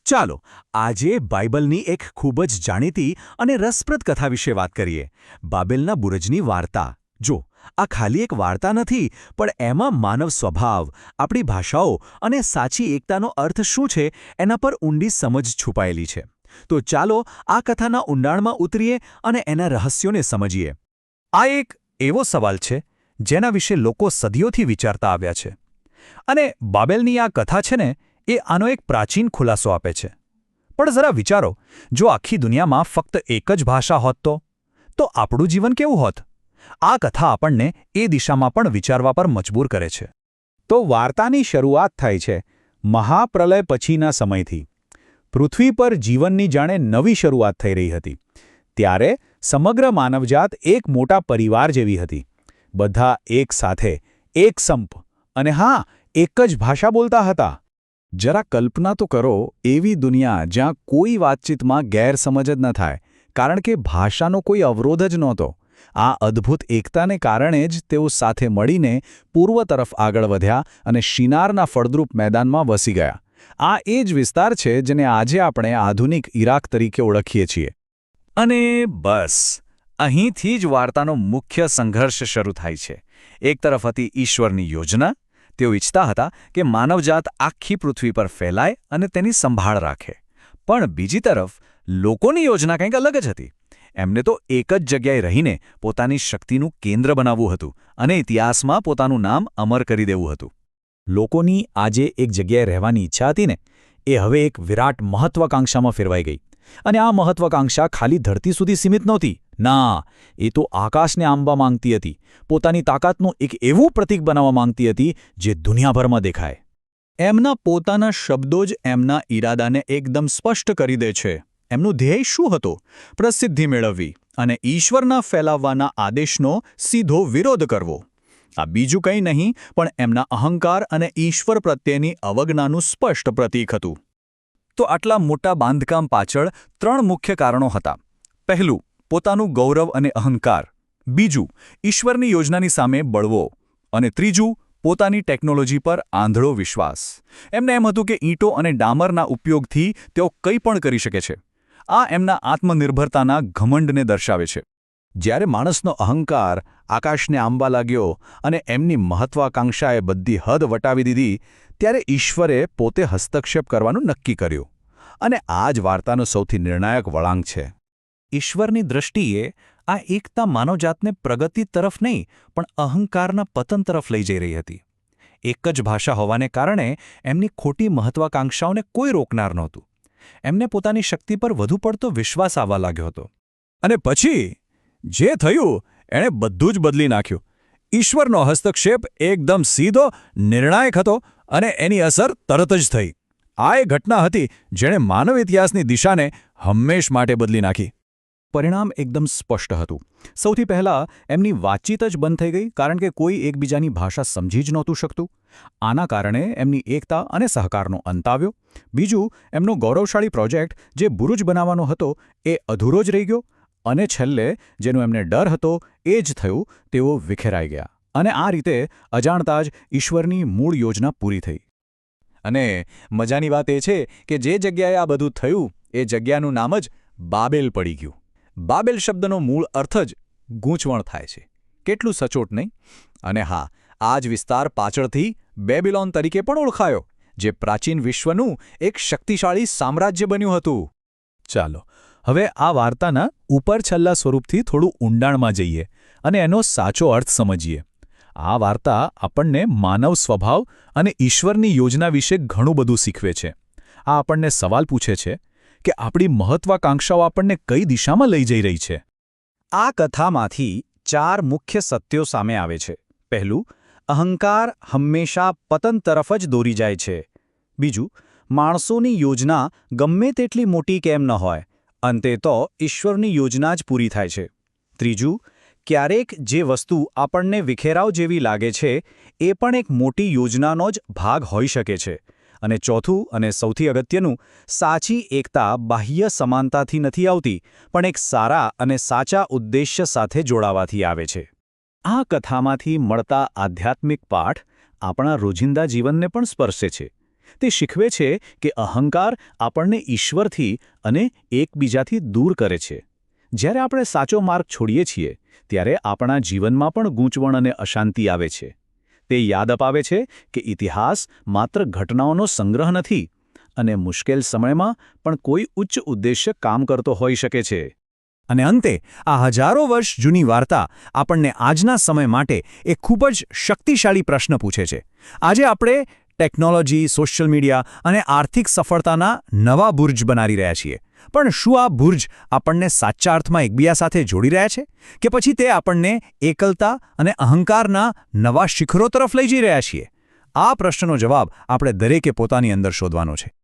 ચાલો આજે બાઇબલની એક ખૂબ જ જાણીતી અને રસપ્રદ કથા વિશે વાત કરીએ, બાબેલના બુરજની વાર્તા. જો, આ ખાલી એક વાર્તા નથી, પણ એમાં માનવ સ્વભાવ, આપણી ભાષાઓ અને સાચી એકતાનો અર્થ શું છે એના પર ઊંડી સમજ છુપાયેલી છે. તો ચાલો આ કથાના ઊંડાણમાં ઉતરીએ અને એના રહસ્યોને સમજીએ. આ એક એવો સવાલ છે જેના વિશે લોકો સદીઓથી વિચારતા આવ્યા છે. અને બાબેલની આ કથા છે ને, એ આનો એક પ્રાચીન ખુલાસો આપે છે. પણ જરા વિચારો, જો આખી દુનિયામાં ફક્ત એક જ ભાષા હોત તો આપણું જીવન કેવું હોત? આ કથા આપણને એ દિશામાં પણ વિચારવા પર મજબૂર કરે છે. તો વાર્તાની શરૂઆત થાય છે મહાપ્રલય પછીના સમયથી. પૃથ્વી પર જીવનની જાણે નવી શરૂઆત થઈ રહી હતી. ત્યારે સમગ્ર માનવજાત એક મોટા પરિવાર જેવી હતી. બધા એક સાથે, એક સંપ, અને હા, એક જ ભાષા બોલતા હતા. જરા કલ્પના તો કરો એવી દુનિયા જ્યાં કોઈ વાતચીતમાં ગેરસમજ જ ન થાય, કારણ કે ભાષાનો કોઈ અવરોધ જ નહોતો. આ અદ્ભુત એકતાને કારણે જ તેઓ સાથે મળીને પૂર્વ તરફ આગળ વધ્યા અને શિનારના ફળદ્રુપ મેદાનમાં વસી ગયા. આ એ જ વિસ્તાર છે જેને આજે આપણે આધુનિક ઈરાક તરીકે ઓળખીએ છીએ. અને બસ અહીંથી જ વાર્તાનો મુખ્ય સંઘર્ષ શરૂ થાય છે. એક તરફ હતી ઈશ્વરની યોજના. તેઓ ઈચ્છતા હતા કે માનવજાત આખી પૃથ્વી પર ફેલાય અને તેની સંભાળ રાખે. પણ બીજી તરફ લોકોની યોજના કંઈક અલગ જ હતી. એમને તો એક જ જગ્યાએ રહીને પોતાની શક્તિનું કેન્દ્ર બનાવવું હતું અને ઇતિહાસમાં પોતાનું નામ અમર કરી દેવું હતું. લોકોની આજે એક જગ્યાએ રહેવાની ઈચ્છા હતી ને, એ હવે એક વિરાટ મહત્વાકાંક્ષામાં ફેરવાઈ ગઈ. અને આ મહત્વાકાંક્ષા ખાલી ધરતી સુધી સીમિત નહોતી. ના, એ તો આકાશને આંબવા માંગતી હતી. પોતાની તાકાતનું એક એવું પ્રતીક બનાવવા માંગતી હતી જે દુનિયાભરમાં દેખાય. એમના પોતાના શબ્દો જ એમના ઈરાદાને એકદમ સ્પષ્ટ કરી દે છે. એમનું ધ્યેય શું હતું? પ્રસિદ્ધિ મેળવવી અને ઈશ્વરના ફેલાવવાના આદેશનો સીધો વિરોધ કરવો. આ બીજું કંઈ નહીં પણ એમના અહંકાર અને ઈશ્વર પ્રત્યેની અવજ્ઞાનું સ્પષ્ટ પ્રતીક હતું. તો આટલા મોટા બાંધકામ પાછળ 3 મુખ્ય કારણો હતા. પહેલું, પોતાનું ગૌરવ અને અહંકાર. બીજું, ઈશ્વરની યોજનાની સામે બળવો. અને ત્રીજું, પોતાની ટેકનોલોજી પર આંધળો વિશ્વાસ. એમને એમ હતું કે ઈંટો અને ડામરના ઉપયોગથી તેઓ કંઈ પણ કરી શકે છે. આ એમના આત્મનિર્ભરતાના ઘમંડને દર્શાવે છે. જ્યારે માણસનો અહંકાર આકાશને આંબવા લાગ્યો અને એમની મહત્વાકાંક્ષાએ બધી હદ વટાવી દીધી, ત્યારે ઈશ્વરે પોતે હસ્તક્ષેપ કરવાનું નક્કી કર્યું. અને આ જ વાર્તાનો સૌથી નિર્ણાયક વળાંક છે. ઈશ્વરની દૃષ્ટિએ આ એકતા માનવજાતને પ્રગતિ તરફ નહીં પણ અહંકારના પતન તરફ લઈ જઈ રહી હતી. એક જ ભાષા હોવાને કારણે એમની ખોટી મહત્વાકાંક્ષાઓને કોઈ રોકનાર નહોતું. એમને પોતાની શક્તિ પર વધુ પડતો વિશ્વાસ આવવા લાગ્યો હતો. અને પછી જે થયું એણે બધું જ બદલી નાખ્યું. ઈશ્વરનો હસ્તક્ષેપ એકદમ સીધો, નિર્ણાયક હતો અને એની અસર તરત જ થઈ. આ એ ઘટના હતી જેણે માનવ ઇતિહાસની દિશાને હંમેશ માટે બદલી નાખી. પરિણામ એકદમ સ્પષ્ટ હતું. સૌથી પહેલાં એમની વાતચીત જ બંધ થઈ ગઈ, કારણ કે કોઈ એકબીજાની ભાષા સમજી જ નહોતું શકતું. આના કારણે એમની એકતા અને સહકારનો અંત આવ્યો. બીજું, એમનો ગૌરવશાળી પ્રોજેક્ટ જે બુરુજ બનાવવાનો હતો એ અધૂરો જ રહી ગયો. અને છેલ્લે જેનો એમને ડર હતો એ જ થયું. તેઓ વિખેરાઈ ગયા. અને આ રીતે અજાણતા જ ઈશ્વરની મૂળ યોજના પૂરી થઈ. અને મજાની વાત એ છે કે જે જગ્યાએ આ બધું થયું એ જગ્યાનું નામ જ બાબેલ પડી ગયું. બાબેલ શબ્દનો મૂળ અર્થ જ ગૂંચવણ થાય છે. કેટલું સચોટ નહીં? અને હા, આ જ વિસ્તાર પાછળથી બેબીલોન તરીકે પણ ઓળખાયો, જે પ્રાચીન વિશ્વનું એક શક્તિશાળી સામ્રાજ્ય બન્યું હતું. ચાલો હવે આ વાર્તાના ઉપર છેલ્લા સ્વરૂપથી થોડું ઊંડાણમાં જઈએ અને એનો સાચો અર્થ સમજીએ. આ વાર્તા આપણને માનવ સ્વભાવ અને ઈશ્વરની યોજના વિશે ઘણું બધું શીખવે છે. આ આપણને સવાલ પૂછે છે કે આપણી મહત્વાકાંક્ષાઓ આપણને કઈ દિશામાં લઈ જઈ રહી છે. આ કથામાંથી 4 મુખ્ય સત્યો સામે આવે છે. પહેલું, અહંકાર હંમેશા પતન તરફ જ દોરી જાય છે. બીજું, માણસોની યોજના ગમે તેટલી મોટી કેમ ન હોય, અંતે તો ઈશ્વરની યોજના જ પૂરી થાય છે. ત્રીજું, ક્યારેક જે વસ્તુ આપણને વિખેરાવ જેવી લાગે છે એ પણ એક મોટી યોજનાનો જ ભાગ હોઈ શકે છે. અને ચોથું અને સૌથી અગત્યનું, સાચી એકતા બાહ્ય સમાનતાથી નથી આવતી, પણ એક સારા અને સાચા ઉદ્દેશ્ય સાથે જોડાવાથી આવે છે. આ કથામાંથી મળતા આધ્યાત્મિક પાઠ આપણા રોજિંદા જીવનને પણ સ્પર્શે છે. તે શીખવે છે કે અહંકાર આપણને ઈશ્વરથી અને એકબીજાથી દૂર કરે છે. જ્યારે આપણે સાચો માર્ગ છોડીએ છીએ ત્યારે આપણા જીવનમાં પણ ગૂંચવણ અને અશાંતિ આવે છે. તે યાદ અપાવે છે કે ઇતિહાસ માત્ર ઘટનાઓનો સંગ્રહ નથી અને મુશ્કેલ સમયમાં પણ કોઈ ઉચ્ચ ઉદ્દેશ્ય કામ કરતો હોઈ શકે છે. અને અંતે આ હજારો વર્ષ જૂની વાર્તા આપણને આજના સમય માટે એક ખૂબ જ શક્તિશાળી પ્રશ્ન પૂછે છે. આજે આપણે ટેકનોલોજી, સોશિયલ મીડિયા અને આર્થિક સફળતાના નવા બુર્જ બનાવી રહ્યા છીએ. પણ શું આ બુર્જ આપણને સાચા અર્થમાં એકબીજા સાથે જોડી રહ્યા છે કે પછી તે આપણને એકલતા અને અહંકારના નવા શિખરો તરફ લઈ જઈ રહ્યા છીએ? આ પ્રશ્નનો જવાબ આપણે દરેકે પોતાની અંદર શોધવાનો છે.